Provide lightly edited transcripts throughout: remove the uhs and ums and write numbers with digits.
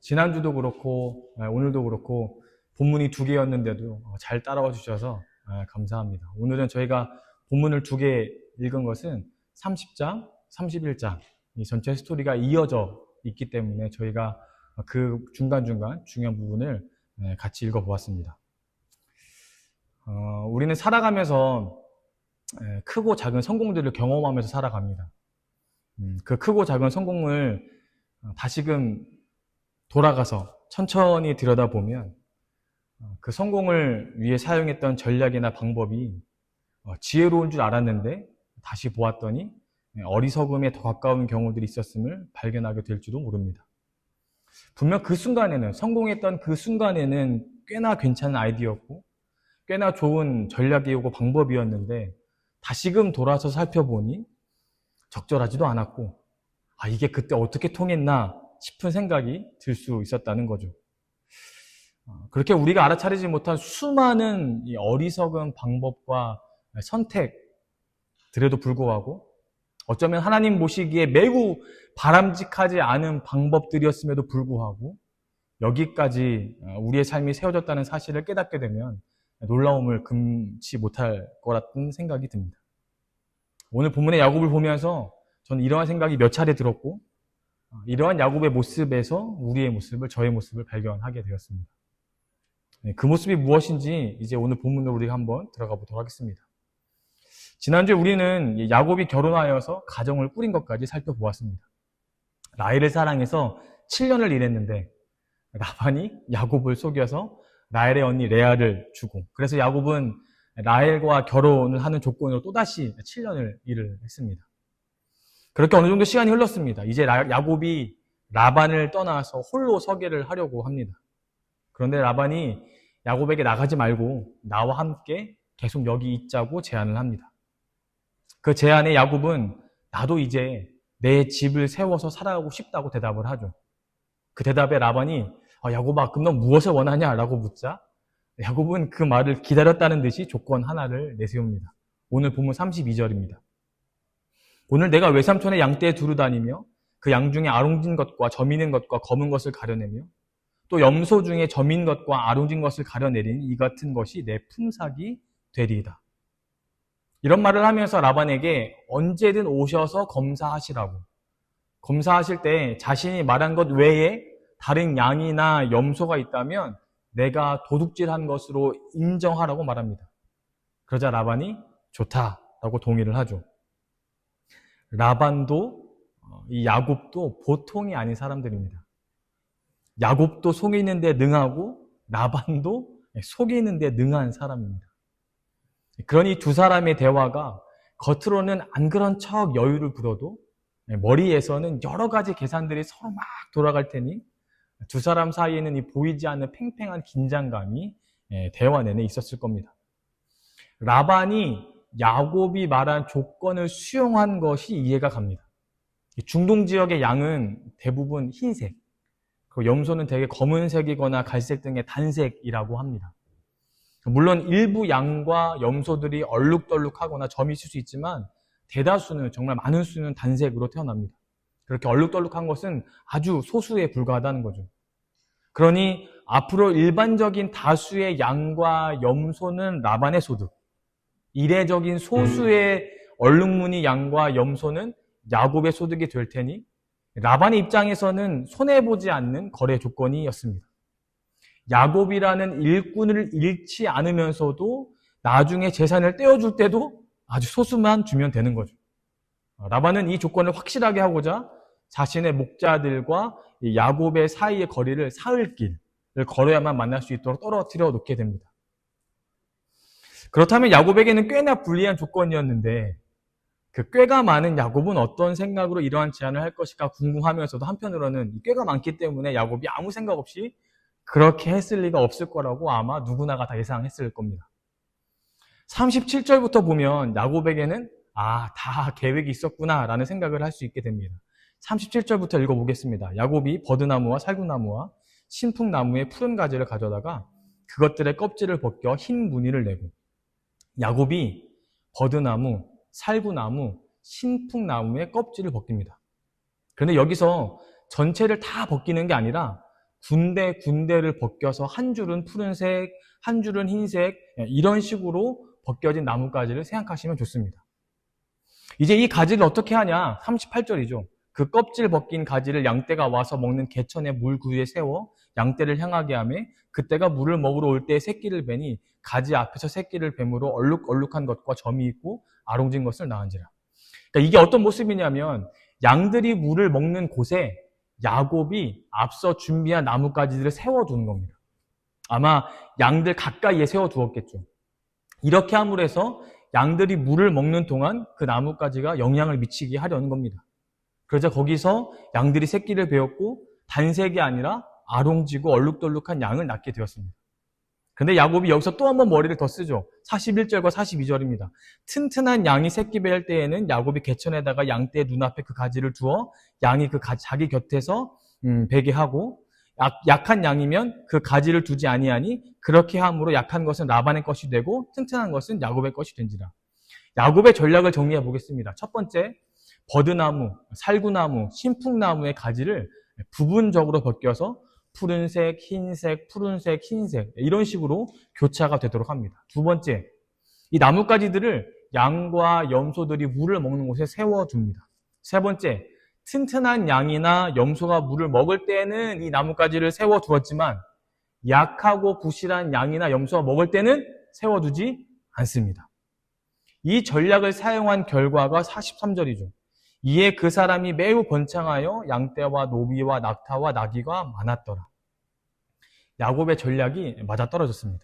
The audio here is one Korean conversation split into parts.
지난주도 그렇고 오늘도 그렇고 본문이 두 개였는데도 잘 따라와 주셔서 감사합니다. 오늘은 저희가 본문을 두 개 읽은 것은 30장, 31장 이 전체 스토리가 이어져 있기 때문에 저희가 그 중간중간 중요한 부분을 같이 읽어보았습니다. 우리는 살아가면서 크고 작은 성공들을 경험하면서 살아갑니다. 그 크고 작은 성공을 다시금 돌아가서 천천히 들여다보면 그 성공을 위해 사용했던 전략이나 방법이 지혜로운 줄 알았는데 다시 보았더니 어리석음에 더 가까운 경우들이 있었음을 발견하게 될지도 모릅니다. 분명 그 순간에는, 성공했던 그 순간에는 꽤나 괜찮은 아이디어였고 꽤나 좋은 전략이고 방법이었는데 다시금 돌아서 살펴보니 적절하지도 않았고 이게 그때 어떻게 통했나 싶은 생각이 들 수 있었다는 거죠. 그렇게 우리가 알아차리지 못한 수많은 이 어리석은 방법과 선택들에도 불구하고 어쩌면 하나님 보시기에 매우 바람직하지 않은 방법들이었음에도 불구하고 여기까지 우리의 삶이 세워졌다는 사실을 깨닫게 되면 놀라움을 금치 못할 거라는 생각이 듭니다. 오늘 본문의 야곱을 보면서 저는 이러한 생각이 몇 차례 들었고 이러한 야곱의 모습에서 우리의 모습을, 저의 모습을 발견하게 되었습니다. 그 모습이 무엇인지 이제 오늘 본문으로 우리가 한번 들어가 보도록 하겠습니다. 지난주에 우리는 야곱이 결혼하여서 가정을 꾸린 것까지 살펴보았습니다. 라헬을 사랑해서 7년을 일했는데 라반이 야곱을 속여서 라헬의 언니 레아를 주고, 그래서 야곱은 라헬과 결혼을 하는 조건으로 또다시 7년을 일을 했습니다. 그렇게 어느 정도 시간이 흘렀습니다. 이제 야곱이 라반을 떠나서 홀로 서계를 하려고 합니다. 그런데 라반이 야곱에게 나가지 말고 나와 함께 계속 여기 있자고 제안을 합니다. 그 제안에 야곱은 나도 이제 내 집을 세워서 살아가고 싶다고 대답을 하죠. 그 대답에 라반이 야곱아, 그럼 넌 무엇을 원하냐? 라고 묻자 야곱은 그 말을 기다렸다는 듯이 조건 하나를 내세웁니다. 오늘 본문 32절입니다. 오늘 내가 외삼촌의 양떼에 두루 다니며 그 양 중에 아롱진 것과 점있는 것과 검은 것을 가려내며 또 염소 중에 점인 것과 아롱진 것을 가려내리니 이 같은 것이 내 품삯이 되리이다. 이런 말을 하면서 라반에게 언제든 오셔서 검사하시라고, 검사하실 때 자신이 말한 것 외에 다른 양이나 염소가 있다면 내가 도둑질한 것으로 인정하라고 말합니다. 그러자 라반이 좋다라고 동의를 하죠. 라반도 이 야곱도 보통이 아닌 사람들입니다. 야곱도 속이는 데 능하고 라반도 속이는 데 능한 사람입니다. 그러니 두 사람의 대화가 겉으로는 안 그런 척 여유를 부려도 머리에서는 여러 가지 계산들이 서로 막 돌아갈 테니 두 사람 사이에는 이 보이지 않는 팽팽한 긴장감이 대화 내내 있었을 겁니다. 라반이 야곱이 말한 조건을 수용한 것이 이해가 갑니다. 중동 지역의 양은 대부분 흰색, 그리고 염소는 되게 검은색이거나 갈색 등의 단색이라고 합니다. 물론 일부 양과 염소들이 얼룩덜룩하거나 점이 있을 수 있지만 대다수는, 정말 많은 수는 단색으로 태어납니다. 그렇게 얼룩덜룩한 것은 아주 소수에 불과하다는 거죠. 그러니 앞으로 일반적인 다수의 양과 염소는 라반의 소득, 이례적인 소수의 얼룩무늬 양과 염소는 야곱의 소득이 될 테니 라반의 입장에서는 손해보지 않는 거래 조건이었습니다. 야곱이라는 일꾼을 잃지 않으면서도 나중에 재산을 떼어줄 때도 아주 소수만 주면 되는 거죠. 라반은 이 조건을 확실하게 하고자 자신의 목자들과 야곱의 사이의 거리를 사흘길을 걸어야만 만날 수 있도록 떨어뜨려 놓게 됩니다. 그렇다면 야곱에게는 꽤나 불리한 조건이었는데 그 꾀가 많은 야곱은 어떤 생각으로 이러한 제안을 할 것일까 궁금하면서도 한편으로는 이 꾀가 많기 때문에 야곱이 아무 생각 없이 그렇게 했을 리가 없을 거라고 아마 누구나가 다 예상했을 겁니다. 37절부터 보면 야곱에게는 다 계획이 있었구나 라는 생각을 할 수 있게 됩니다. 37절부터 읽어보겠습니다. 야곱이 버드나무와 살구나무와 신풍나무의 푸른 가지를 가져다가 그것들의 껍질을 벗겨 흰 무늬를 내고 야곱이 버드나무, 살구나무, 신풍나무의 껍질을 벗깁니다. 그런데 여기서 전체를 다 벗기는 게 아니라 군데군데를 벗겨서 한 줄은 푸른색, 한 줄은 흰색, 이런 식으로 벗겨진 나뭇가지를 생각하시면 좋습니다. 이제 이 가지를 어떻게 하냐? 38절이죠. 그 껍질 벗긴 가지를 양떼가 와서 먹는 개천의 물구유에 세워 양떼를 향하게 하며 그때가 물을 먹으러 올 때에 새끼를 베니 가지 앞에서 새끼를 뱀으로 얼룩얼룩한 것과 점이 있고 아롱진 것을 낳은지라. 그러니까 이게 어떤 모습이냐면 양들이 물을 먹는 곳에 야곱이 앞서 준비한 나뭇가지들을 세워두는 겁니다. 아마 양들 가까이에 세워두었겠죠. 이렇게 함으로 해서 양들이 물을 먹는 동안 그 나뭇가지가 영향을 미치게 하려는 겁니다. 그러자 거기서 양들이 새끼를 베었고 단색이 아니라 아롱지고 얼룩덜룩한 양을 낳게 되었습니다. 근데 야곱이 여기서 또 한 번 머리를 더 쓰죠. 41절과 42절입니다. 튼튼한 양이 새끼 베을 때에는 야곱이 개천에다가 양떼의 눈앞에 그 가지를 두어 양이 자기 곁에서 베게 하고 약한 양이면 그 가지를 두지 아니하니 그렇게 함으로 약한 것은 라반의 것이 되고 튼튼한 것은 야곱의 것이 된지라. 야곱의 전략을 정리해 보겠습니다. 첫 번째, 버드나무, 살구나무, 신풍나무의 가지를 부분적으로 벗겨서 푸른색, 흰색, 푸른색, 흰색 이런 식으로 교차가 되도록 합니다. 두 번째, 이 나뭇가지들을 양과 염소들이 물을 먹는 곳에 세워둡니다. 세 번째, 튼튼한 양이나 염소가 물을 먹을 때는 이 나뭇가지를 세워두었지만 약하고 부실한 양이나 염소가 먹을 때는 세워두지 않습니다. 이 전략을 사용한 결과가 43절이죠. 이에 그 사람이 매우 번창하여 양떼와 노비와 낙타와 나귀가 많았더라. 야곱의 전략이 맞아떨어졌습니다.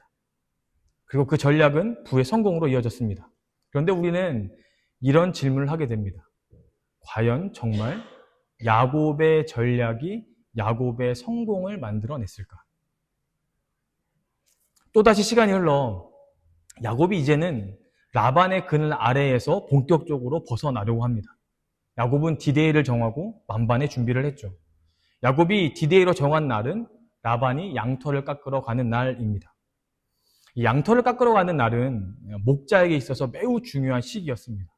그리고 그 전략은 부의 성공으로 이어졌습니다. 그런데 우리는 이런 질문을 하게 됩니다. 과연 정말 야곱의 전략이 야곱의 성공을 만들어냈을까? 또다시 시간이 흘러 야곱이 이제는 라반의 그늘 아래에서 본격적으로 벗어나려고 합니다. 야곱은 디데이를 정하고 만반의 준비를 했죠. 야곱이 디데이로 정한 날은 라반이 양털을 깎으러 가는 날입니다. 이 양털을 깎으러 가는 날은 목자에게 있어서 매우 중요한 시기였습니다.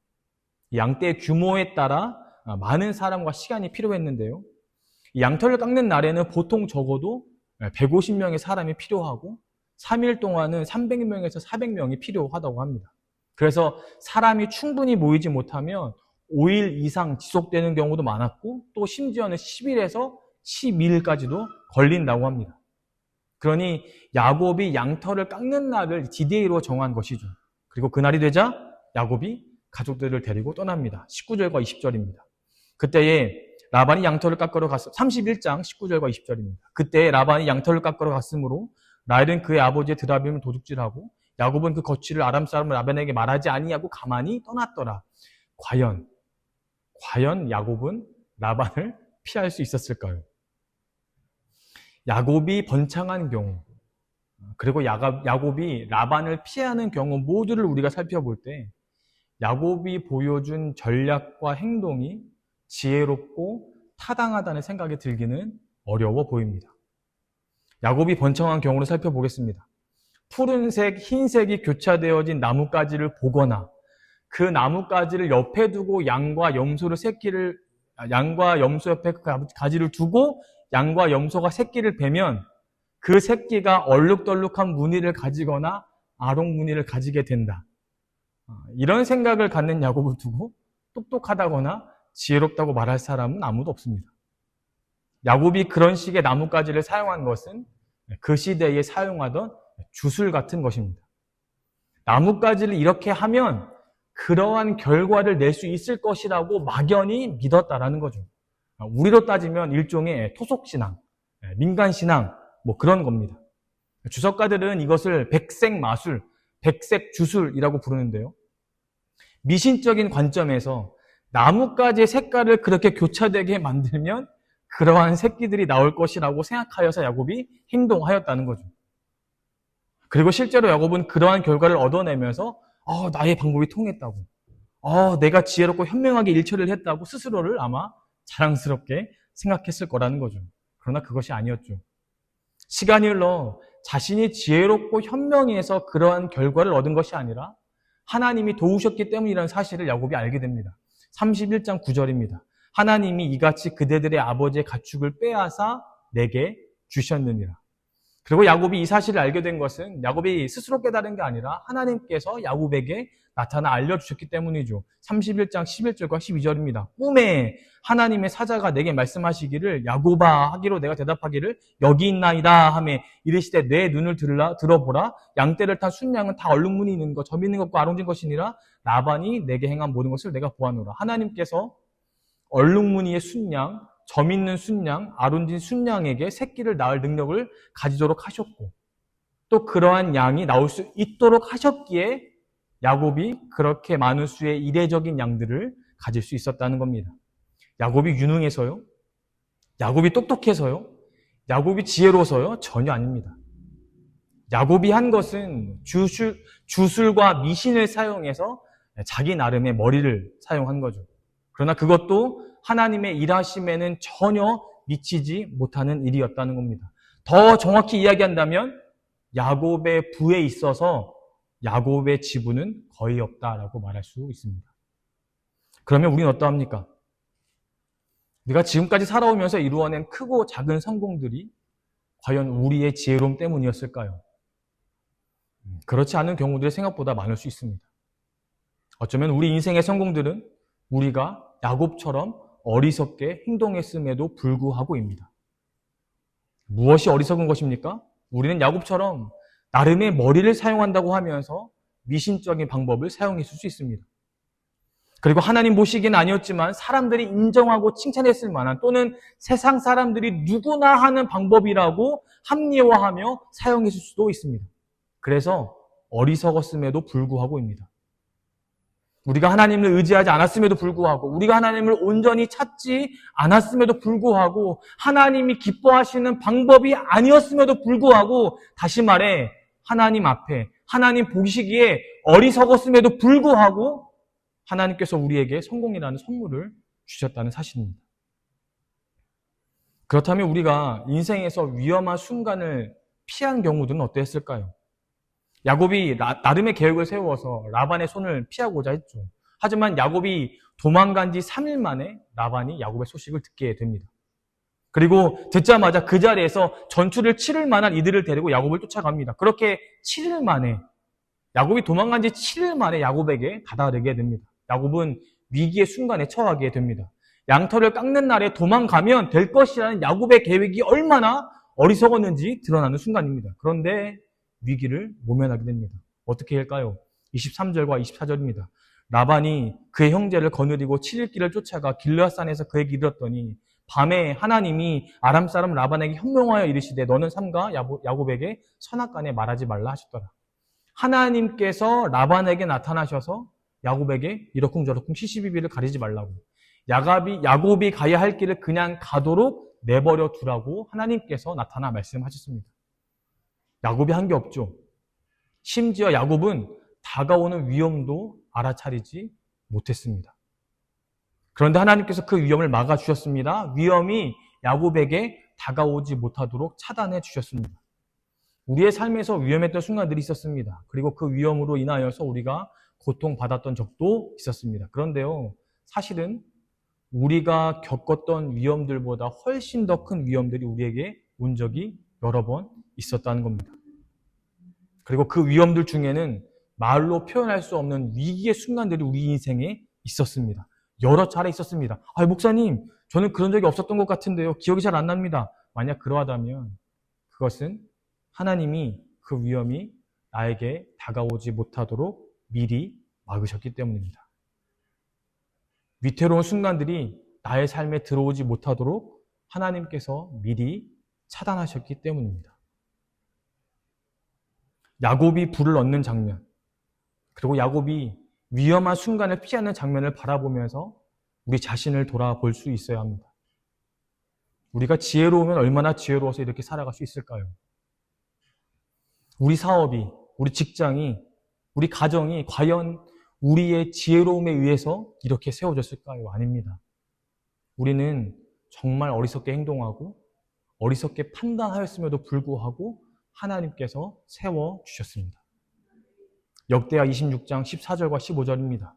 양떼의 규모에 따라 많은 사람과 시간이 필요했는데요. 이 양털을 깎는 날에는 보통 적어도 150명의 사람이 필요하고 3일 동안은 300명에서 400명이 필요하다고 합니다. 그래서 사람이 충분히 모이지 못하면 5일 이상 지속되는 경우도 많았고 또 심지어는 10일에서 12일까지도 걸린다고 합니다. 그러니 야곱이 양털을 깎는 날을 디데이로 정한 것이죠. 그리고 그날이 되자 야곱이 가족들을 데리고 떠납니다. 19절과 20절입니다. 그때에 라반이 양털을 깎으러 갔어. 31장 19절과 20절입니다. 그때에 라반이 양털을 깎으러 갔으므로 라헬은 그의 아버지의 드라빔을 도둑질하고 야곱은 그 거취를 아람 사람 라반에게 말하지 아니하고 가만히 떠났더라. 과연 야곱은 라반을 피할 수 있었을까요? 야곱이 번창한 경우, 그리고 야곱이 라반을 피하는 경우 모두를 우리가 살펴볼 때 야곱이 보여준 전략과 행동이 지혜롭고 타당하다는 생각이 들기는 어려워 보입니다. 야곱이 번창한 경우를 살펴보겠습니다. 푸른색, 흰색이 교차되어진 나뭇가지를 보거나 그 나뭇가지를 옆에 두고 양과 염소 옆에 그 가지를 두고 양과 염소가 새끼를 베면 그 새끼가 얼룩덜룩한 무늬를 가지거나 아롱 무늬를 가지게 된다. 이런 생각을 갖는 야곱을 두고 똑똑하다거나 지혜롭다고 말할 사람은 아무도 없습니다. 야곱이 그런 식의 나뭇가지를 사용한 것은 그 시대에 사용하던 주술 같은 것입니다. 나뭇가지를 이렇게 하면 그러한 결과를 낼 수 있을 것이라고 막연히 믿었다라는 거죠. 우리로 따지면 일종의 토속신앙, 민간신앙 그런 겁니다. 주석가들은 이것을 백색마술, 백색주술이라고 부르는데요. 미신적인 관점에서 나뭇가지의 색깔을 그렇게 교차되게 만들면 그러한 새끼들이 나올 것이라고 생각하여서 야곱이 행동하였다는 거죠. 그리고 실제로 야곱은 그러한 결과를 얻어내면서 나의 방법이 통했다고, 내가 지혜롭고 현명하게 일처리를 했다고 스스로를 아마 자랑스럽게 생각했을 거라는 거죠. 그러나 그것이 아니었죠. 시간이 흘러 자신이 지혜롭고 현명해서 그러한 결과를 얻은 것이 아니라 하나님이 도우셨기 때문이라는 사실을 야곱이 알게 됩니다. 31장 9절입니다. 하나님이 이같이 그대들의 아버지의 가축을 빼앗아 내게 주셨느니라. 그리고 야곱이 이 사실을 알게 된 것은 야곱이 스스로 깨달은 게 아니라 하나님께서 야곱에게 나타나 알려주셨기 때문이죠. 31장 11절과 12절입니다. 꿈에 하나님의 사자가 내게 말씀하시기를 야곱아 하기로 내가 대답하기를 여기 있나이다 하며 이르시되 내 눈을 들어보라 양떼를 탄 순양은 다 얼룩무늬 있는 것 점 있는 것과 아롱진 것이니라 라반이 내게 행한 모든 것을 내가 보아노라. 하나님께서 얼룩무늬의 순양, 점 있는 순양, 아론진 순양에게 새끼를 낳을 능력을 가지도록 하셨고 또 그러한 양이 나올 수 있도록 하셨기에 야곱이 그렇게 많은 수의 이례적인 양들을 가질 수 있었다는 겁니다. 야곱이 유능해서요? 야곱이 똑똑해서요? 야곱이 지혜로워서요? 전혀 아닙니다. 야곱이 한 것은 주술과 미신을 사용해서 자기 나름의 머리를 사용한 거죠. 그러나 그것도 하나님의 일하심에는 전혀 미치지 못하는 일이었다는 겁니다. 더 정확히 이야기한다면 야곱의 부에 있어서 야곱의 지분은 거의 없다라고 말할 수 있습니다. 그러면 우리는 어떠합니까? 우리가 지금까지 살아오면서 이루어낸 크고 작은 성공들이 과연 우리의 지혜로움 때문이었을까요? 그렇지 않은 경우들이 생각보다 많을 수 있습니다. 어쩌면 우리 인생의 성공들은 우리가 야곱처럼 어리석게 행동했음에도 불구하고입니다. 무엇이 어리석은 것입니까? 우리는 야곱처럼 나름의 머리를 사용한다고 하면서 미신적인 방법을 사용했을 수 있습니다. 그리고 하나님 보시기엔 아니었지만 사람들이 인정하고 칭찬했을 만한 또는 세상 사람들이 누구나 하는 방법이라고 합리화하며 사용했을 수도 있습니다. 그래서 어리석었음에도 불구하고입니다. 우리가 하나님을 의지하지 않았음에도 불구하고 우리가 하나님을 온전히 찾지 않았음에도 불구하고 하나님이 기뻐하시는 방법이 아니었음에도 불구하고 다시 말해 하나님 앞에 하나님 보시기에 어리석었음에도 불구하고 하나님께서 우리에게 성공이라는 선물을 주셨다는 사실입니다. 그렇다면 우리가 인생에서 위험한 순간을 피한 경우들은 어땠을까요? 야곱이 나름의 계획을 세워서 라반의 손을 피하고자 했죠. 하지만 야곱이 도망간 지 3일 만에 라반이 야곱의 소식을 듣게 됩니다. 그리고 듣자마자 그 자리에서 전투를 치를 만한 이들을 데리고 야곱을 쫓아갑니다. 그렇게 7일 만에 야곱이 도망간 지 7일 만에 야곱에게 다다르게 됩니다. 야곱은 위기의 순간에 처하게 됩니다. 양털을 깎는 날에 도망가면 될 것이라는 야곱의 계획이 얼마나 어리석었는지 드러나는 순간입니다. 그런데 위기를 모면하게 됩니다. 어떻게 할까요? 23절과 24절입니다. 라반이 그의 형제를 거느리고 7일 길을 쫓아가 길르앗산에서 그에게 이르렀더니 밤에 하나님이 아람 사람 라반에게 현명하여 이르시되 너는 삼가 야곱에게 선악간에 말하지 말라 하셨더라. 하나님께서 라반에게 나타나셔서 야곱에게 이러쿵저러쿵 시시비비를 가리지 말라고 야곱이 가야 할 길을 그냥 가도록 내버려 두라고 하나님께서 나타나 말씀하셨습니다. 야곱이 한 게 없죠. 심지어 야곱은 다가오는 위험도 알아차리지 못했습니다. 그런데 하나님께서 그 위험을 막아주셨습니다. 위험이 야곱에게 다가오지 못하도록 차단해 주셨습니다. 우리의 삶에서 위험했던 순간들이 있었습니다. 그리고 그 위험으로 인하여서 우리가 고통받았던 적도 있었습니다. 그런데요, 사실은 우리가 겪었던 위험들보다 훨씬 더 큰 위험들이 우리에게 온 적이 여러 번 있었다는 겁니다. 그리고 그 위험들 중에는 말로 표현할 수 없는 위기의 순간들이 우리 인생에 있었습니다. 여러 차례 있었습니다. 목사님, 저는 그런 적이 없었던 것 같은데요. 기억이 잘 안 납니다. 만약 그러하다면 그것은 하나님이 그 위험이 나에게 다가오지 못하도록 미리 막으셨기 때문입니다. 위태로운 순간들이 나의 삶에 들어오지 못하도록 하나님께서 미리 차단하셨기 때문입니다. 야곱이 불을 얻는 장면, 그리고 야곱이 위험한 순간을 피하는 장면을 바라보면서 우리 자신을 돌아볼 수 있어야 합니다. 우리가 지혜로우면 얼마나 지혜로워서 이렇게 살아갈 수 있을까요? 우리 사업이, 우리 직장이, 우리 가정이 과연 우리의 지혜로움에 의해서 이렇게 세워졌을까요? 아닙니다. 우리는 정말 어리석게 행동하고 어리석게 판단하였음에도 불구하고 하나님께서 세워주셨습니다. 역대하 26장 14절과 15절입니다.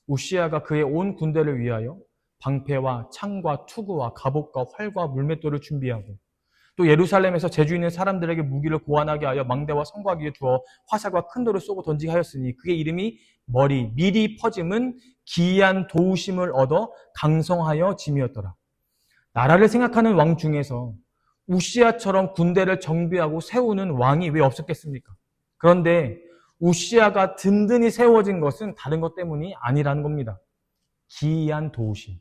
우시야가 그의 온 군대를 위하여 방패와 창과 투구와 갑옷과 활과 물맷돌을 준비하고 또 예루살렘에서 재주 있는 사람들에게 무기를 고안하게 하여 망대와 성곽 위에 두어 화살과 큰 돌을 쏘고 던지게 하였으니 그의 이름이 미리 퍼짐은 기이한 도우심을 얻어 강성하여 짐이었더라. 나라를 생각하는 왕 중에서 우시아처럼 군대를 정비하고 세우는 왕이 왜 없었겠습니까? 그런데 우시아가 든든히 세워진 것은 다른 것 때문이 아니라는 겁니다. 기이한 도우심.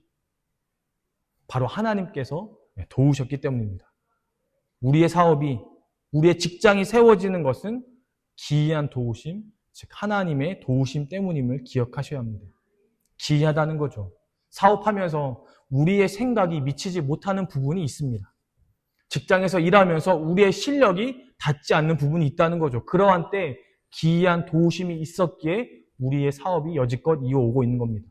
바로 하나님께서 도우셨기 때문입니다. 우리의 사업이, 우리의 직장이 세워지는 것은 기이한 도우심, 즉 하나님의 도우심 때문임을 기억하셔야 합니다. 기이하다는 거죠. 사업하면서 우리의 생각이 미치지 못하는 부분이 있습니다. 직장에서 일하면서 우리의 실력이 닿지 않는 부분이 있다는 거죠. 그러한 때 기이한 도우심이 있었기에 우리의 사업이 여지껏 이어오고 있는 겁니다.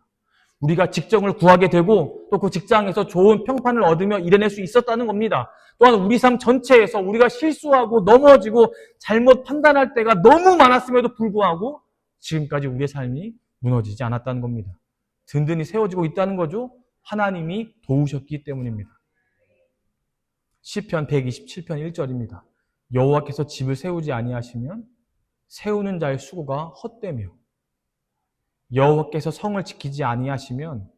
우리가 직장을 구하게 되고 또 그 직장에서 좋은 평판을 얻으며 일해낼 수 있었다는 겁니다. 또한 우리 삶 전체에서 우리가 실수하고 넘어지고 잘못 판단할 때가 너무 많았음에도 불구하고 지금까지 우리의 삶이 무너지지 않았다는 겁니다. 든든히 세워지고 있다는 거죠. 하나님이 도우셨기 때문입니다. 시편 127편 1절입니다. 여호와께서 집을 세우지 아니하시면 세우는 자의 수고가 헛되며 여호와께서 성을 지키지 아니하시면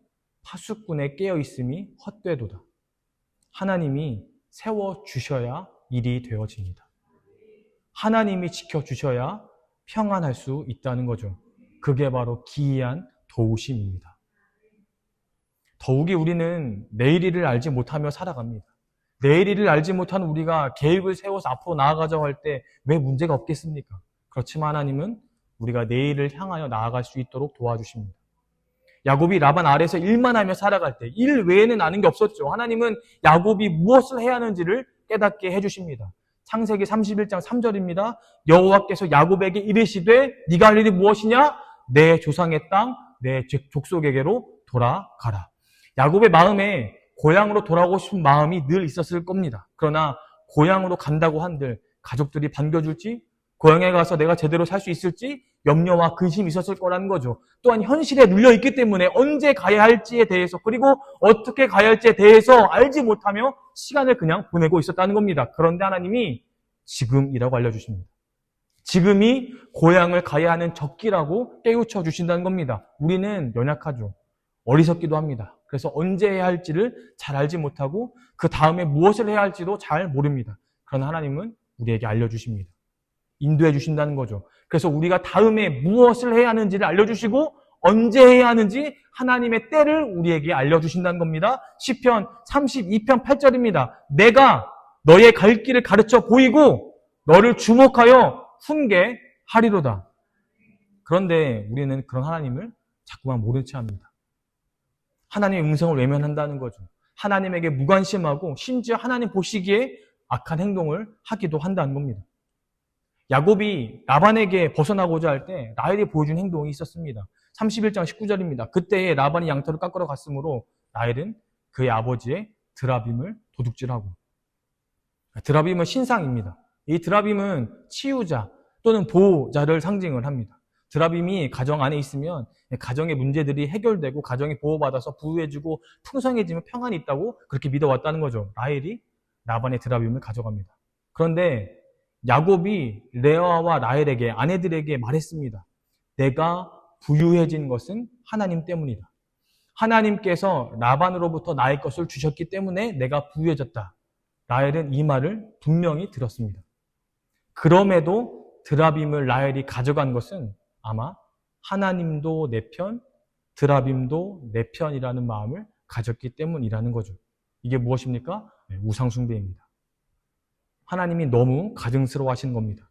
파수꾼의 깨어있음이 헛되도다. 하나님이 세워주셔야 일이 되어집니다. 하나님이 지켜주셔야 평안할 수 있다는 거죠. 그게 바로 기이한 도우심입니다. 더욱이 우리는 내일 일을 알지 못하며 살아갑니다. 내일 일을 알지 못한 우리가 계획을 세워서 앞으로 나아가자고 할 때 왜 문제가 없겠습니까? 그렇지만 하나님은 우리가 내일을 향하여 나아갈 수 있도록 도와주십니다. 야곱이 라반 아래에서 일만 하며 살아갈 때 일 외에는 아는 게 없었죠. 하나님은 야곱이 무엇을 해야 하는지를 깨닫게 해주십니다. 창세기 31장 3절입니다. 여호와께서 야곱에게 이르시되 네가 할 일이 무엇이냐? 내 조상의 땅, 내 족속에게로 돌아가라. 야곱의 마음에 고향으로 돌아오고 싶은 마음이 늘 있었을 겁니다. 그러나 고향으로 간다고 한들 가족들이 반겨줄지, 고향에 가서 내가 제대로 살 수 있을지 염려와 근심이 있었을 거라는 거죠. 또한 현실에 눌려있기 때문에 언제 가야 할지에 대해서 그리고 어떻게 가야 할지에 대해서 알지 못하며 시간을 그냥 보내고 있었다는 겁니다. 그런데 하나님이 지금이라고 알려주십니다. 지금이 고향을 가야 하는 적기라고 깨우쳐 주신다는 겁니다. 우리는 연약하죠. 어리석기도 합니다. 그래서 언제 해야 할지를 잘 알지 못하고 그 다음에 무엇을 해야 할지도 잘 모릅니다. 그러나 하나님은 우리에게 알려주십니다. 인도해 주신다는 거죠. 그래서 우리가 다음에 무엇을 해야 하는지를 알려주시고 언제 해야 하는지 하나님의 때를 우리에게 알려주신다는 겁니다. 시편 32편 8절입니다. 내가 너의 갈 길을 가르쳐 보이고 너를 주목하여 훈계하리로다. 그런데 우리는 그런 하나님을 자꾸만 모른 채 합니다. 하나님의 음성을 외면한다는 거죠. 하나님에게 무관심하고 심지어 하나님 보시기에 악한 행동을 하기도 한다는 겁니다. 야곱이 라반에게 벗어나고자 할 때 라헬이 보여준 행동이 있었습니다. 31장 19절입니다. 그때에 라반이 양털을 깎으러 갔으므로 라헬은 그의 아버지의 드라빔을 도둑질하고, 드라빔은 신상입니다. 이 드라빔은 치유자 또는 보호자를 상징을 합니다. 드라빔이 가정 안에 있으면 가정의 문제들이 해결되고 가정이 보호받아서 부유해지고 풍성해지면 평안이 있다고 그렇게 믿어왔다는 거죠. 라헬이 라반의 드라빔을 가져갑니다. 그런데 야곱이 레아와 라헬에게 아내들에게 말했습니다. 내가 부유해진 것은 하나님 때문이다. 하나님께서 라반으로부터 나의 것을 주셨기 때문에 내가 부유해졌다. 라헬은 이 말을 분명히 들었습니다. 그럼에도 드라빔을 라헬이 가져간 것은 아마 하나님도 내 편, 드라빔도 내 편이라는 마음을 가졌기 때문이라는 거죠. 이게 무엇입니까? 우상숭배입니다. 하나님이 너무 가증스러워 하시는 겁니다.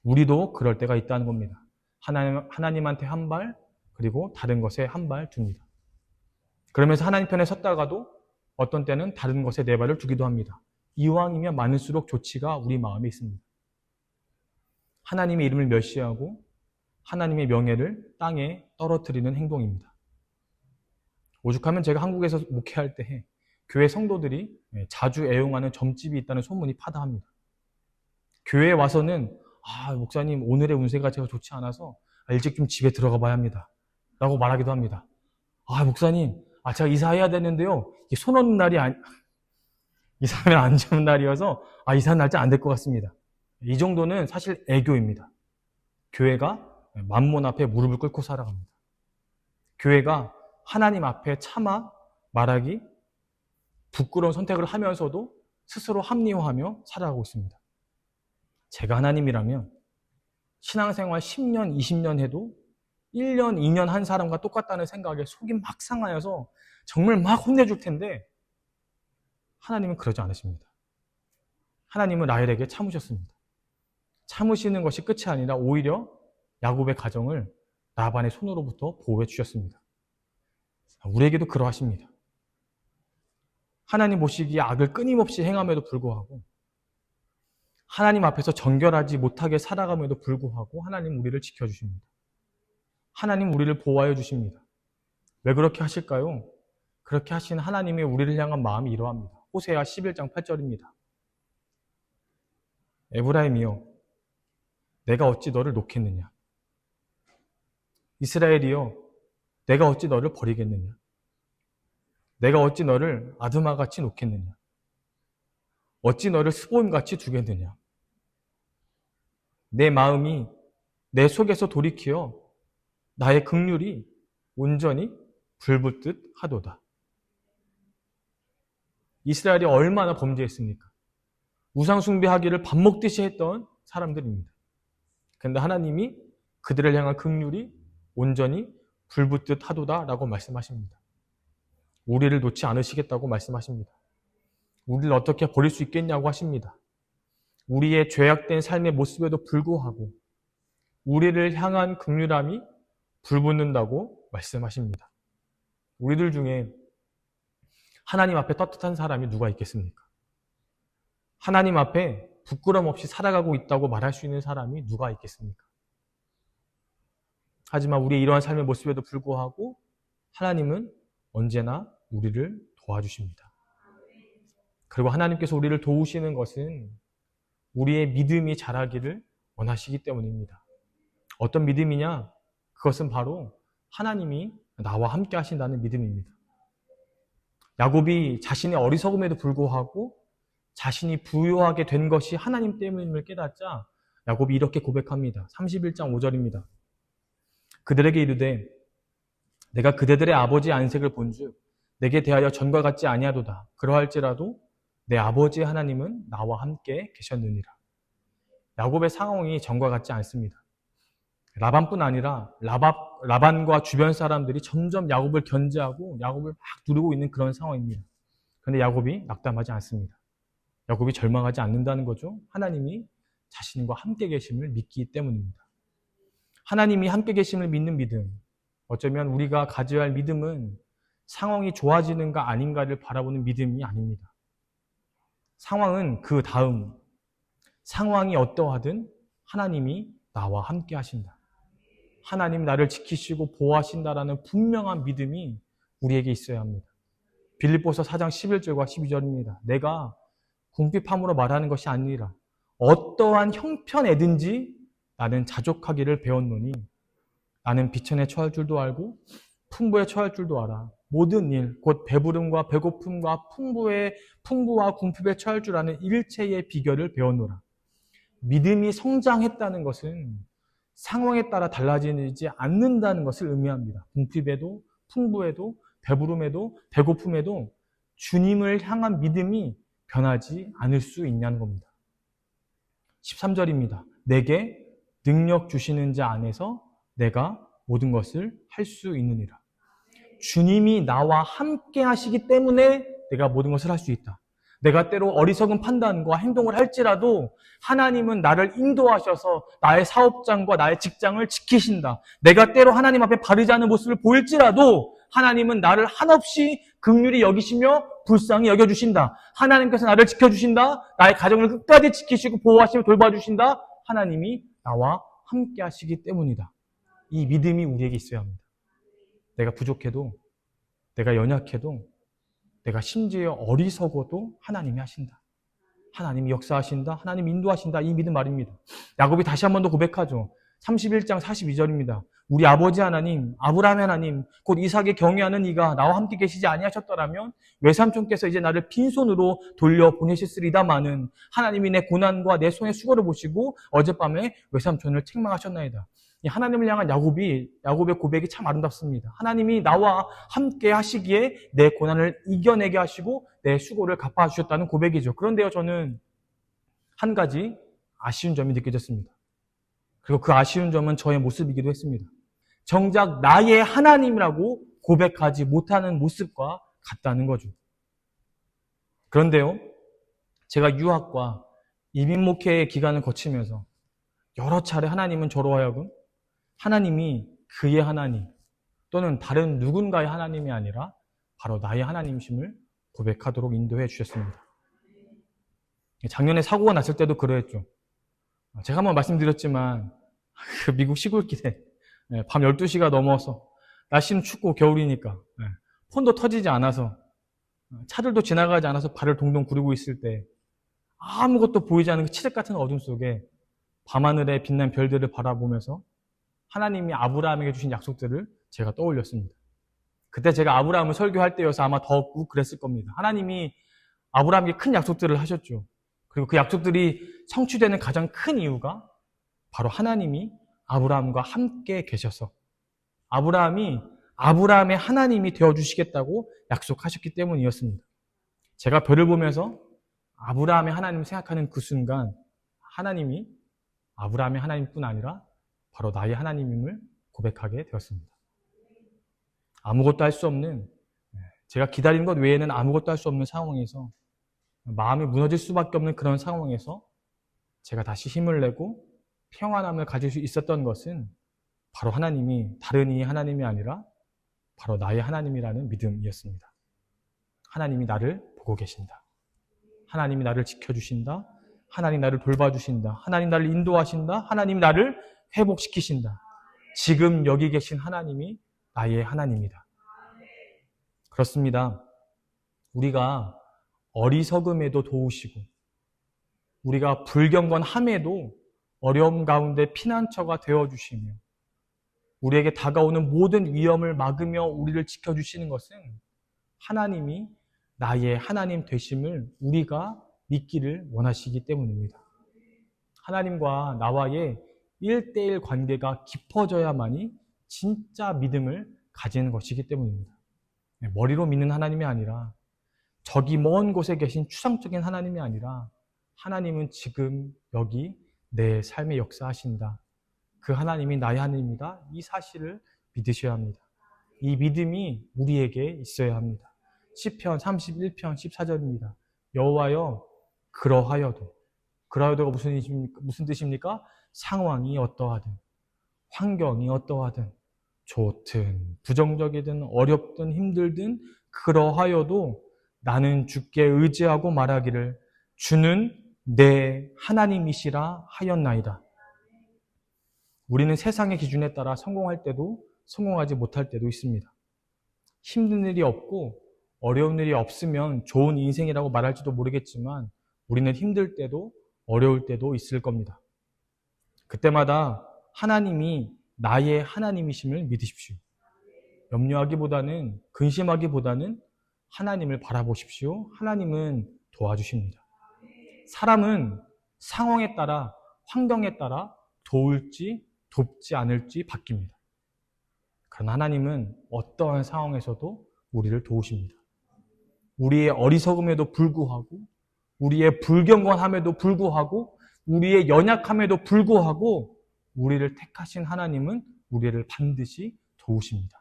우리도 그럴 때가 있다는 겁니다. 하나님한테 한 발, 그리고 다른 것에 한 발 둡니다. 그러면서 하나님 편에 섰다가도 어떤 때는 다른 것에 네 발을 두기도 합니다. 이왕이면 많을수록 좋지가 우리 마음에 있습니다. 하나님의 이름을 멸시하고 하나님의 명예를 땅에 떨어뜨리는 행동입니다. 오죽하면 제가 한국에서 목회할 때 교회 성도들이 자주 애용하는 점집이 있다는 소문이 파다합니다. 교회에 와서는 목사님 오늘의 운세가 제가 좋지 않아서 일찍 좀 집에 들어가 봐야 합니다. 라고 말하기도 합니다. 목사님 제가 이사해야 되는데요. 손 얹는 날이 이사하면 안 좋은 날이어서 이사 날짜 안 될 것 같습니다. 이 정도는 사실 애교입니다. 교회가 만몬 앞에 무릎을 꿇고 살아갑니다. 교회가 하나님 앞에 참아 말하기 부끄러운 선택을 하면서도 스스로 합리화하며 살아가고 있습니다. 제가 하나님이라면 신앙생활 10년, 20년 해도 1년, 2년 한 사람과 똑같다는 생각에 속이 막 상하여서 정말 막 혼내줄 텐데 하나님은 그러지 않으십니다. 하나님은 라헬에게 참으셨습니다. 참으시는 것이 끝이 아니라 오히려 야곱의 가정을 라반의 손으로부터 보호해 주셨습니다. 우리에게도 그러하십니다. 하나님 보시기에 악을 끊임없이 행함에도 불구하고 하나님 앞에서 정결하지 못하게 살아감에도 불구하고 하나님 우리를 지켜주십니다. 하나님 우리를 보호하여 주십니다. 왜 그렇게 하실까요? 그렇게 하신 하나님의 우리를 향한 마음이 이러합니다. 호세아 11장 8절입니다. 에브라임이여 내가 어찌 너를 놓겠느냐? 이스라엘이여 내가 어찌 너를 버리겠느냐? 내가 어찌 너를 아드마같이 놓겠느냐? 어찌 너를 스보임같이 두겠느냐? 내 마음이 내 속에서 돌이키어 나의 긍휼이 온전히 불붙듯 하도다. 이스라엘이 얼마나 범죄했습니까? 우상숭배하기를 밥 먹듯이 했던 사람들입니다. 그런데 하나님이 그들을 향한 긍휼이 온전히 불붙듯 하도다라고 말씀하십니다. 우리를 놓지 않으시겠다고 말씀하십니다. 우리를 어떻게 버릴 수 있겠냐고 하십니다. 우리의 죄악된 삶의 모습에도 불구하고 우리를 향한 긍휼함이 불붙는다고 말씀하십니다. 우리들 중에 하나님 앞에 떳떳한 사람이 누가 있겠습니까? 하나님 앞에 부끄럼 없이 살아가고 있다고 말할 수 있는 사람이 누가 있겠습니까? 하지만 우리의 이러한 삶의 모습에도 불구하고 하나님은 언제나 우리를 도와주십니다. 그리고 하나님께서 우리를 도우시는 것은 우리의 믿음이 자라기를 원하시기 때문입니다. 어떤 믿음이냐? 그것은 바로 하나님이 나와 함께 하신다는 믿음입니다. 야곱이 자신의 어리석음에도 불구하고 자신이 부유하게 된 것이 하나님 때문임을 깨닫자 야곱이 이렇게 고백합니다. 31장 5절입니다. 그들에게 이르되 내가 그대들의 아버지 안색을 본즉 내게 대하여 전과 같지 아니하도다. 그러할지라도 내 아버지 하나님은 나와 함께 계셨느니라. 야곱의 상황이 전과 같지 않습니다. 라반뿐 아니라 라반과 주변 사람들이 점점 야곱을 견제하고 야곱을 막 누르고 있는 그런 상황입니다. 그런데 야곱이 낙담하지 않습니다. 야곱이 절망하지 않는다는 거죠. 하나님이 자신과 함께 계심을 믿기 때문입니다. 하나님이 함께 계심을 믿는 믿음, 어쩌면 우리가 가져야 할 믿음은 상황이 좋아지는가 아닌가를 바라보는 믿음이 아닙니다. 상황은 그 다음, 상황이 어떠하든 하나님이 나와 함께 하신다. 하나님 나를 지키시고 보호하신다라는 분명한 믿음이 우리에게 있어야 합니다. 빌립보서 4장 11절과 12절입니다. 내가 궁핍함으로 말하는 것이 아니라 어떠한 형편에든지 나는 자족하기를 배웠노니 나는 비천에 처할 줄도 알고 풍부에 처할 줄도 알아. 모든 일, 곧 배부름과 배고픔과 풍부와 궁핍에 처할 줄 아는 일체의 비결을 배웠노라. 믿음이 성장했다는 것은 상황에 따라 달라지지 않는다는 것을 의미합니다. 궁핍에도, 풍부에도, 배부름에도, 배고픔에도 주님을 향한 믿음이 변하지 않을 수 있냐는 겁니다. 13절입니다. 내게 능력 주시는 자 안에서 내가 모든 것을 할 수 있느니라. 주님이 나와 함께 하시기 때문에 내가 모든 것을 할 수 있다. 내가 때로 어리석은 판단과 행동을 할지라도 하나님은 나를 인도하셔서 나의 사업장과 나의 직장을 지키신다. 내가 때로 하나님 앞에 바르지 않은 모습을 보일지라도 하나님은 나를 한없이 긍휼히 여기시며 불쌍히 여겨주신다. 하나님께서 나를 지켜주신다. 나의 가정을 끝까지 지키시고 보호하시며 돌봐주신다. 하나님이 나와 함께 하시기 때문이다. 이 믿음이 우리에게 있어야 합니다. 내가 부족해도, 내가 연약해도, 내가 심지어 어리석어도 하나님이 하신다. 하나님이 역사하신다. 하나님이 인도하신다. 이 믿음 말입니다. 야곱이 다시 한 번 더 고백하죠. 31장 42절입니다. 우리 아버지 하나님, 아브라함의 하나님, 곧 이삭의 경외하는 이가 나와 함께 계시지 아니하셨더라면 외삼촌께서 이제 나를 빈손으로 돌려 보내셨으리다마는 하나님이 내 고난과 내 손의 수고를 보시고 어젯밤에 외삼촌을 책망하셨나이다. 이 하나님을 향한 야곱의 고백이 참 아름답습니다. 하나님이 나와 함께 하시기에 내 고난을 이겨내게 하시고 내 수고를 갚아주셨다는 고백이죠. 그런데요, 저는 한 가지 아쉬운 점이 느껴졌습니다. 그리고 그 아쉬운 점은 저의 모습이기도 했습니다. 정작 나의 하나님이라고 고백하지 못하는 모습과 같다는 거죠. 그런데요, 제가 유학과 이민 목회의 기간을 거치면서 여러 차례 하나님은 저로 하여금 하나님이 그의 하나님 또는 다른 누군가의 하나님이 아니라 바로 나의 하나님이심을 고백하도록 인도해 주셨습니다. 작년에 사고가 났을 때도 그러했죠. 제가 한번 말씀드렸지만 그 미국 시골길에 밤 12시가 넘어서 날씨는 춥고 겨울이니까 폰도 터지지 않아서 차들도 지나가지 않아서 발을 동동 구르고 있을 때 아무것도 보이지 않는 그 칠흑 같은 어둠 속에 밤하늘에 빛난 별들을 바라보면서 하나님이 아브라함에게 주신 약속들을 제가 떠올렸습니다. 그때 제가 아브라함을 설교할 때여서 아마 더 그랬을 겁니다. 하나님이 아브라함에게 큰 약속들을 하셨죠. 그리고 그 약속들이 성취되는 가장 큰 이유가 바로 하나님이 아브라함과 함께 계셔서 아브라함이 아브라함의 하나님이 되어주시겠다고 약속하셨기 때문이었습니다. 제가 별을 보면서 아브라함의 하나님을 생각하는 그 순간 하나님이 아브라함의 하나님뿐 아니라 바로 나의 하나님임을 고백하게 되었습니다. 아무것도 할 수 없는, 제가 기다리는 것 외에는 아무것도 할 수 없는 상황에서 마음이 무너질 수밖에 없는 그런 상황에서 제가 다시 힘을 내고 평안함을 가질 수 있었던 것은 바로 하나님이 다른 이의 하나님이 아니라 바로 나의 하나님이라는 믿음이었습니다. 하나님이 나를 보고 계신다. 하나님이 나를 지켜주신다. 하나님 나를 돌봐주신다. 하나님 나를 인도하신다. 하나님이 나를 회복시키신다. 지금 여기 계신 하나님이 나의 하나님이다. 그렇습니다. 우리가 어리석음에도 도우시고 우리가 불경건함에도 어려움 가운데 피난처가 되어주시며 우리에게 다가오는 모든 위험을 막으며 우리를 지켜주시는 것은 하나님이 나의 하나님 되심을 우리가 믿기를 원하시기 때문입니다. 하나님과 나와의 1대1 관계가 깊어져야만이 진짜 믿음을 가지는 것이기 때문입니다. 머리로 믿는 하나님이 아니라 저기 먼 곳에 계신 추상적인 하나님이 아니라 하나님은 지금 여기 내 삶에 역사하신다. 그 하나님이 나의 하나님이다. 이 사실을 믿으셔야 합니다. 이 믿음이 우리에게 있어야 합니다. 시편 31편 14절입니다. 여호와여 그러하여도가 무슨 뜻입니까? 상황이 어떠하든 환경이 어떠하든 좋든 부정적이든 어렵든 힘들든 그러하여도 나는 주께 의지하고 말하기를 주는 내 하나님이시라 하였나이다. 우리는 세상의 기준에 따라 성공할 때도 성공하지 못할 때도 있습니다. 힘든 일이 없고 어려운 일이 없으면 좋은 인생이라고 말할지도 모르겠지만 우리는 힘들 때도 어려울 때도 있을 겁니다. 그때마다 하나님이 나의 하나님이심을 믿으십시오. 염려하기보다는 근심하기보다는 하나님을 바라보십시오. 하나님은 도와주십니다. 사람은 상황에 따라 환경에 따라 도울지 돕지 않을지 바뀝니다. 그러나 하나님은 어떠한 상황에서도 우리를 도우십니다. 우리의 어리석음에도 불구하고 우리의 불경건함에도 불구하고 우리의 연약함에도 불구하고 우리를 택하신 하나님은 우리를 반드시 도우십니다.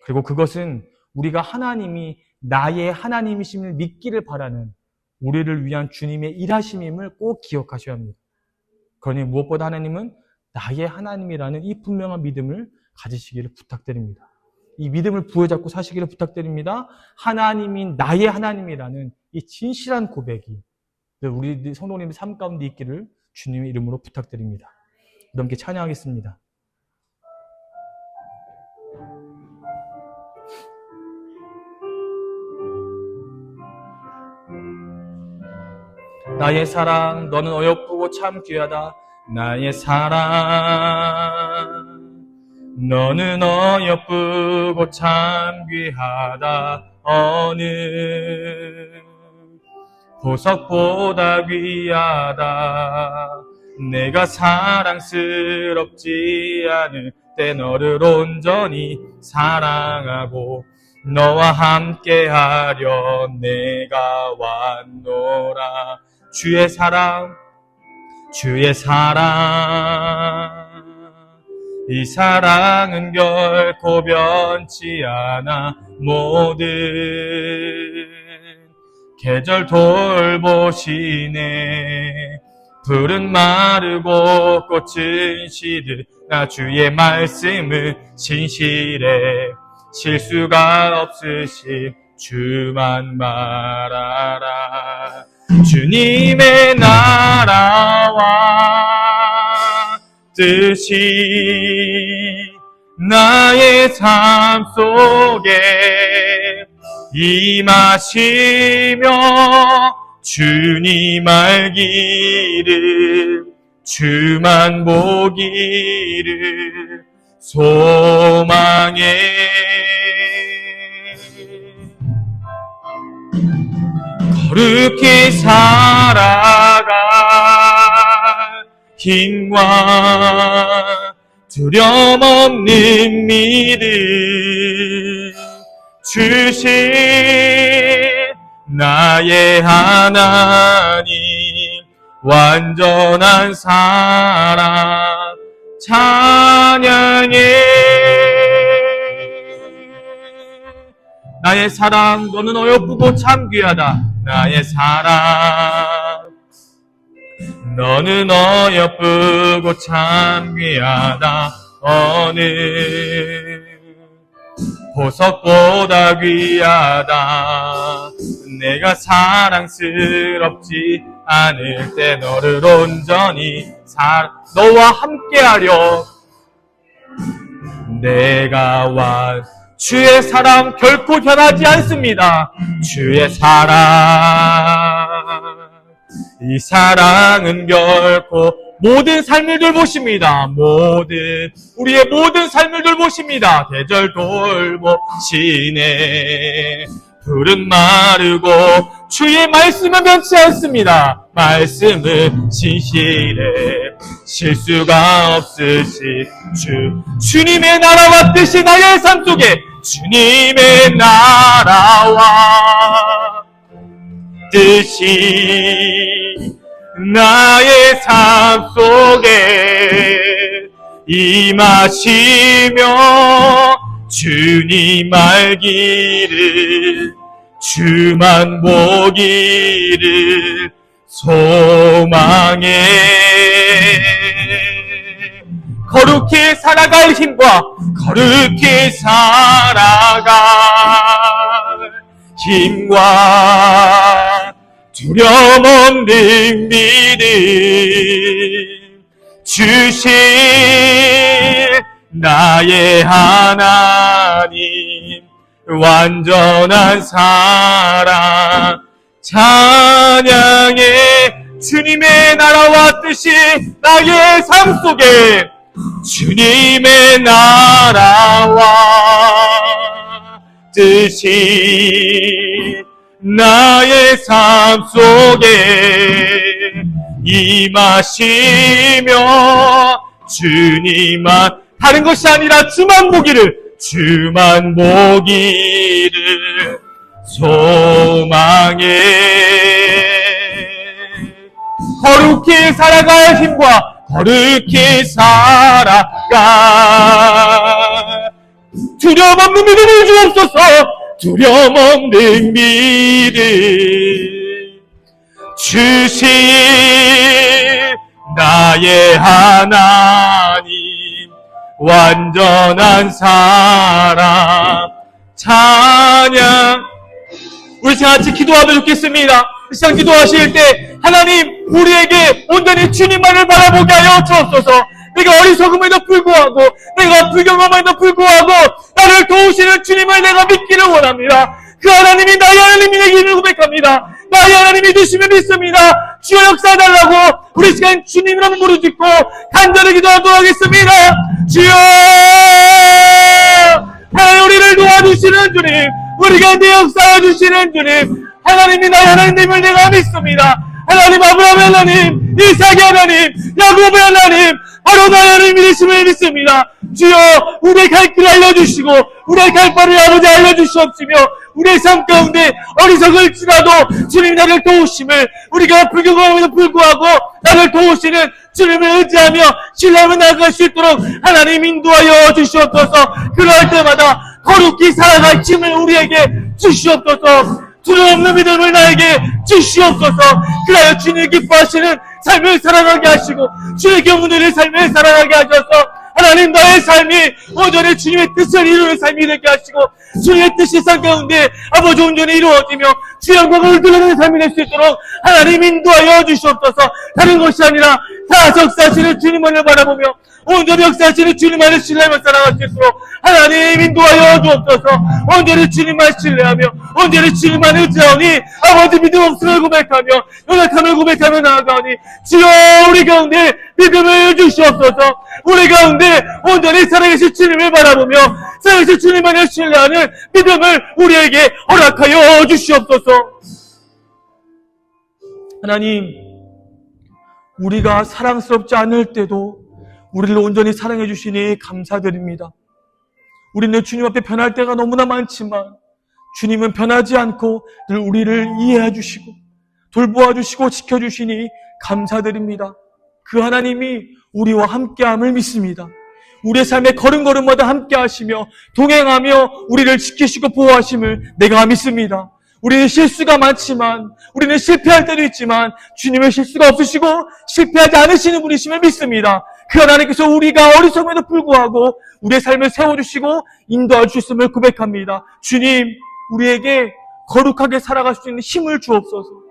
그리고 그것은 우리가 하나님이 나의 하나님이심을 믿기를 바라는 우리를 위한 주님의 일하심임을 꼭 기억하셔야 합니다. 그러니 무엇보다 하나님은 나의 하나님이라는 이 분명한 믿음을 가지시기를 부탁드립니다. 이 믿음을 부여잡고 사시기를 부탁드립니다. 하나님이 나의 하나님이라는 이 진실한 고백이 우리 성도님의 삶 가운데 있기를 주님의 이름으로 부탁드립니다. 함께 찬양하겠습니다. 나의 사랑 너는 어여쁘고 참 귀하다. 나의 사랑 너는 어여쁘고 참 귀하다. 어느 보석보다 귀하다. 내가 사랑스럽지 않을 때 너를 온전히 사랑하고 너와 함께하려 내가 왔노라. 주의 사랑, 주의 사랑, 이 사랑은 결코 변치 않아. 모든 계절 돌보시네. 풀은 마르고 꽃은 시드나 주의 말씀은 신실해. 실수가 없으신 주만 말하라. 주님의 나라와 뜻이 나의 삶 속에 임하시며 주님 알기를 주만 보기를 소망해. 거룩히 살아갈 힘과 두려움 없는 믿음 주신 나의 하나님, 완전한 사랑 찬양해. 나의 사랑 너는 어여쁘고 참 귀하다. 나의 사랑 너는 어여쁘고 참 귀하다. 어느 보석보다 귀하다. 내가 사랑스럽지 않을 때 너를 온전히 너와 함께하려 내가 왔. 주의 사랑 결코 변하지 않습니다. 주의 사랑, 이 사랑은 결코 모든 삶을 돌보십니다. 우리의 모든 삶을 돌보십니다. 계절 돌보시네. 풀은 마르고 주의 말씀은 변치 않습니다. 말씀은 신실해. 실수가 없으신 주님의 나라와 뜻이 나의 삶 속에 주님의 나라와 뜻이 나의 삶 속에 임하시며 주님 알기를 주만 보기를 소망해. 거룩히 살아갈 힘과 거룩히 살아갈 힘과 두려움 없는 믿음 주신 나의 하나님, 완전한 사랑 찬양해. 주님의 나라와 뜻이 나의 삶 속에 주님의 나라와 뜻이 나의 삶 속에 임하시며 주님만, 다른 것이 아니라 주만 보기를 소망해. 거룩히 살아갈 힘과 거룩히 살아갈 두려움 없는 믿음을 주옵소서. 두려움 없는 믿음 주신 나의 하나님, 완전한 사랑 찬양. 우리 같이 기도하면 좋겠습니다. 이 시간 기도하실 때 하나님 우리에게 온전히 주님만을 바라보게 하여 주옵소서. 내가 어리석음에도 불구하고 내가 불경험에도 불구하고 나를 도우시는 주님을 내가 믿기를 원합니다. 그 하나님이 나의 하나님이 되기를 고백합니다. 나의 하나님이 되시면 믿습니다. 주여 역사해달라고 우리 시간 주님 이름 무릎 꿇고 간절히 기도하도록 하겠습니다. 주여, 하나님 우리를 도와주시는 주님, 우리 가운데 역사해 주시는 주님, 하나님이 나의 하나님을 내가 믿습니다. 하나님, 아브라함의 하나님, 이삭의 하나님, 야곱의 하나님, 바로 나의 하나님이심을 믿습니다. 주여, 우리의 갈 길을 알려주시고 우리의 갈 바를 아버지 알려주시옵시며, 우리의 삶 가운데 어리석을지라도 주님 나를 도우심을, 우리가 불경험에도 불구하고 나를 도우시는 주님을 의지하며 신뢰하며 나아갈 수 있도록 하나님 인도하여 주시옵소서. 그럴 때마다 거룩히 살아갈 힘을 우리에게 주시옵소서. 두려움 없는 믿음을 나에게 주시옵소서. 그래야 주님 기뻐하시는 삶을 살아가게 하시고 주의 경륜의 삶을 살아가게 하셔서 하나님 나의 삶이 온전히 주님의 뜻을 이루는 삶이 되게 하시고 주님의 뜻이 산 가운데 아버지 온전히 이루어지며 주의 영광을 드러내는 삶이 될 수 있도록 하나님 인도하여 주시옵소서. 다른 것이 아니라 다 역사하시는 주님만을 바라보며 온전히 역사하시는 주님만을 신뢰하며 살아갈 수 있도록 하나님 인도하여 주옵소서. 온전히 주님만 신뢰하며 온전히 주님만 의지하오니 아버지 믿음 없음을 고백하며 연약함을 고백하며 나아가오니 주여 우리 가운데 믿음을 주시옵소서. 우리 가운데 온전히 살아계신 주님을 바라보며 살아계신 주님만을 신뢰하는 믿음을 우리에게 허락하여 주시옵소서. 하나님, 우리가 사랑스럽지 않을 때도 우리를 온전히 사랑해 주시니 감사드립니다. 우리는 주님 앞에 변할 때가 너무나 많지만 주님은 변하지 않고 늘 우리를 이해해 주시고 돌보아 주시고 지켜주시니 감사드립니다. 그 하나님이 우리와 함께함을 믿습니다. 우리의 삶의 걸음걸음마다 함께 하시며 동행하며 우리를 지키시고 보호하심을 내가 믿습니다. 우리는 실수가 많지만 우리는 실패할 때도 있지만 주님의 실수가 없으시고 실패하지 않으시는 분이심을 믿습니다. 그 하나님께서 우리가 어리석음에도 불구하고 우리의 삶을 세워주시고 인도할 수 있음을 고백합니다. 주님, 우리에게 거룩하게 살아갈 수 있는 힘을 주옵소서.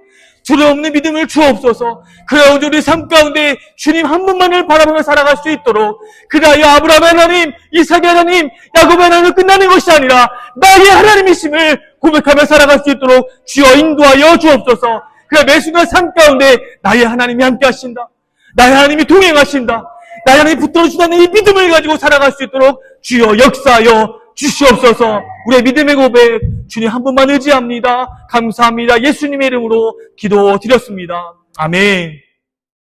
두려움 없는 믿음을 주옵소서. 그래야 우리 삶 가운데 주님 한 분만을 바라보며 살아갈 수 있도록, 그래야 아브라함의 하나님, 이삭의 하나님, 야곱의 하나님을 끝나는 것이 아니라 나의 하나님이심을 고백하며 살아갈 수 있도록 주여 인도하여 주옵소서. 그래 매 순간 삶 가운데 나의 하나님이 함께 하신다, 나의 하나님이 동행하신다, 나의 하나님이 붙들어주다는 이 믿음을 가지고 살아갈 수 있도록 주여 역사하여 주시옵소서. 우리의 믿음의 고백 주님 한 분만 의지합니다. 감사합니다. 예수님의 이름으로 기도드렸습니다. 아멘.